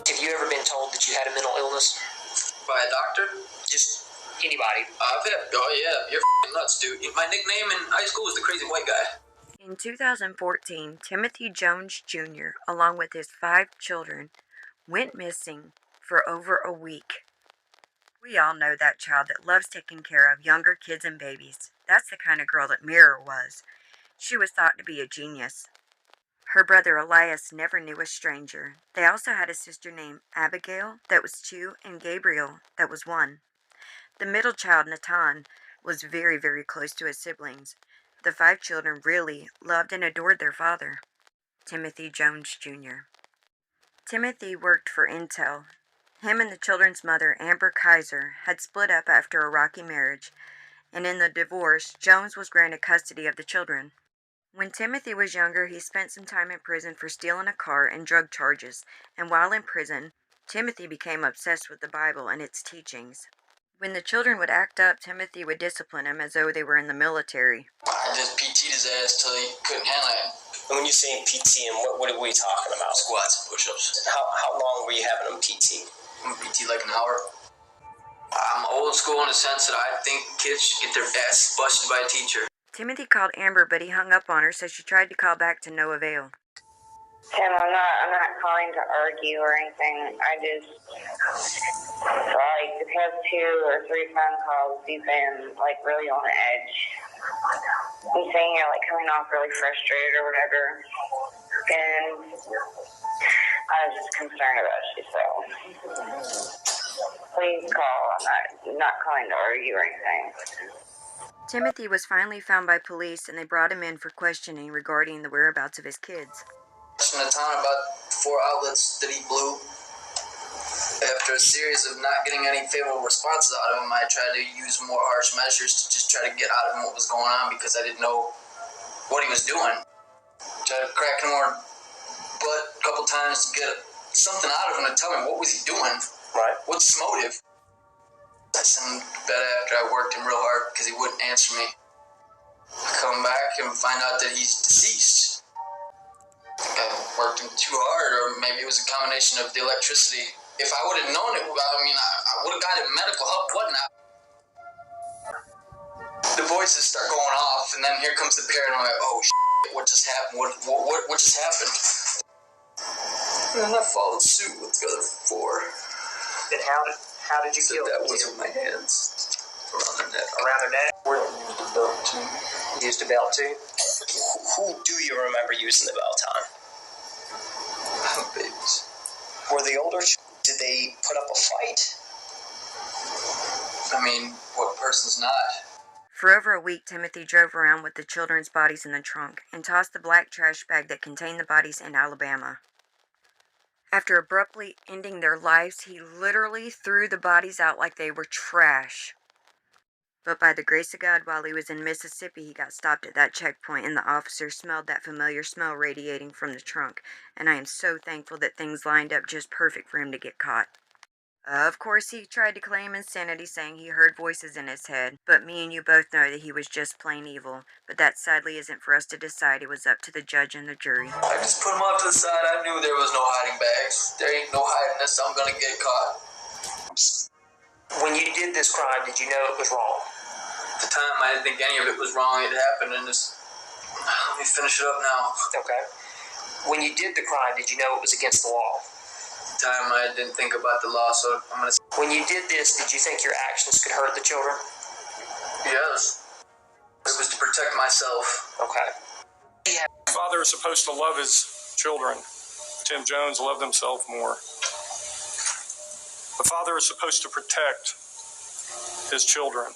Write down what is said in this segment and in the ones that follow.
Have you ever been told that you had a mental illness? By a doctor? Just anybody. You're nuts, dude. My nickname in high school was the crazy white guy. In 2014, Timothy Jones Jr., along with his 5 children, went missing for over a week. We all know that child that loves taking care of younger kids and babies. That's the kind of girl that Mira was. She was thought to be a genius. Her brother Elias never knew a stranger. They also had a sister named Abigail that was 2 and Gabriel that was 1. The middle child, Natan, was very, very close to his siblings. The 5 children really loved and adored their father, Timothy Jones Jr. Timothy worked for Intel. Him and the children's mother, Amber Kaiser, had split up after a rocky marriage, and in the divorce, Jones was granted custody of the children. When Timothy was younger, he spent some time in prison for stealing a car and drug charges, and while in prison, Timothy became obsessed with the Bible and its teachings. When the children would act up, Timothy would discipline them as though they were in the military. I just PT'd his ass till he couldn't handle it. And when you say PT, and what are we talking about? Squats and push-ups. How long were you having them PT? I'm PT like an hour. I'm old school in the sense that I think kids should get their ass busted by a teacher. Timothy called Amber, but he hung up on her, so she tried to call back to no avail. Tim, I'm not calling to argue or anything. I just, the past 2 or 3 phone calls, you've been, really on the edge. I'm saying you're, coming off really frustrated or whatever. And I was just concerned about you, so please call. I'm not calling to argue or anything. Timothy was finally found by police, and they brought him in for questioning regarding the whereabouts of his kids. Natan about 4 outlets that he blew. After a series of not getting any favorable responses out of him, I tried to use more harsh measures to just try to get out of him what was going on because I didn't know what he was doing. Tried to crack him more butt a couple times to get something out of him to tell me what was he doing. Right. What's his motive? I sent him to bed after I worked him real hard because he wouldn't answer me. I come back and find out that he's deceased. I worked him too hard, or maybe it was a combination of the electricity. If I would have known it, I would have gotten medical help, whatnot. The voices start going off, and then here comes the paranoia. Oh, shit, what just happened? What just happened? And I followed suit with the other 4. And how did you kill that? them? Was with my hands around their neck. Around their neck? Used a belt too. Used a belt too? Who do you remember using the belt on? Babies. Were the older did they put up a fight? What person's not? For over a week, Timothy drove around with the children's bodies in the trunk and tossed the black trash bag that contained the bodies in Alabama. After abruptly ending their lives, he literally threw the bodies out like they were trash. But by the grace of God, while he was in Mississippi, he got stopped at that checkpoint, and the officer smelled that familiar smell radiating from the trunk, and I am so thankful that things lined up just perfect for him to get caught. Of course, he tried to claim insanity, saying he heard voices in his head, but me and you both know that he was just plain evil. But that sadly isn't for us to decide. It was up to the judge and the jury. I just put him off to the side. I knew there was no hiding bags. There ain't no hiding this. I'm gonna get caught. When you did this crime, did you know it was wrong? At the time, I didn't think any of it was wrong. It happened, and just let me finish it up now. Okay. When you did the crime, did you know it was against the law? At the time, I didn't think about the law, so I'm gonna. When you did this, did you think your actions could hurt the children? Yes. It was to protect myself. Okay. Father is supposed to love his children. Tim Jones loved himself more. The father is supposed to protect his children.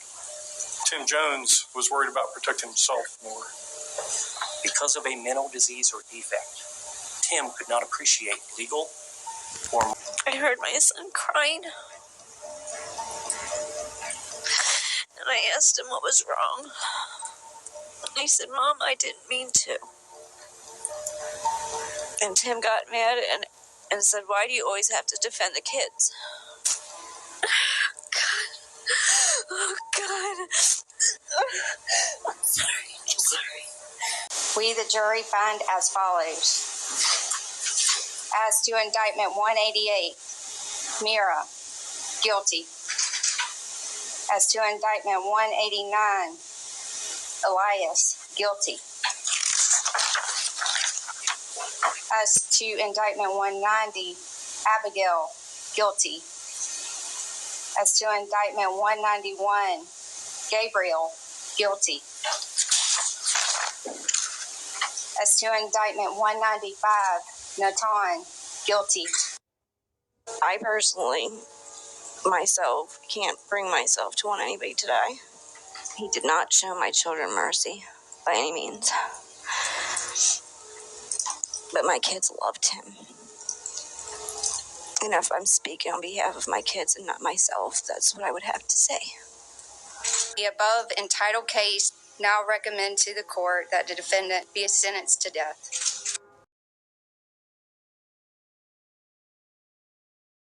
Tim Jones was worried about protecting himself more. Because of a mental disease or defect, Tim could not appreciate legal or... I heard my son crying. And I asked him what was wrong. He said, Mom, I didn't mean to. And Tim got mad and said, why do you always have to defend the kids? God. Oh, God. I'm sorry. We, the jury, find as follows. As to indictment 188, Mira, guilty. As to indictment 189, Elias, guilty. As to indictment 190, Abigail, guilty. As to indictment 191, Gabriel, guilty. As to indictment 195, Natan, guilty. I personally, myself, can't bring myself to want anybody to die. He did not show my children mercy by any means. But my kids loved him. And if I'm speaking on behalf of my kids and not myself, that's what I would have to say. The above entitled case now recommend to the court that the defendant be sentenced to death.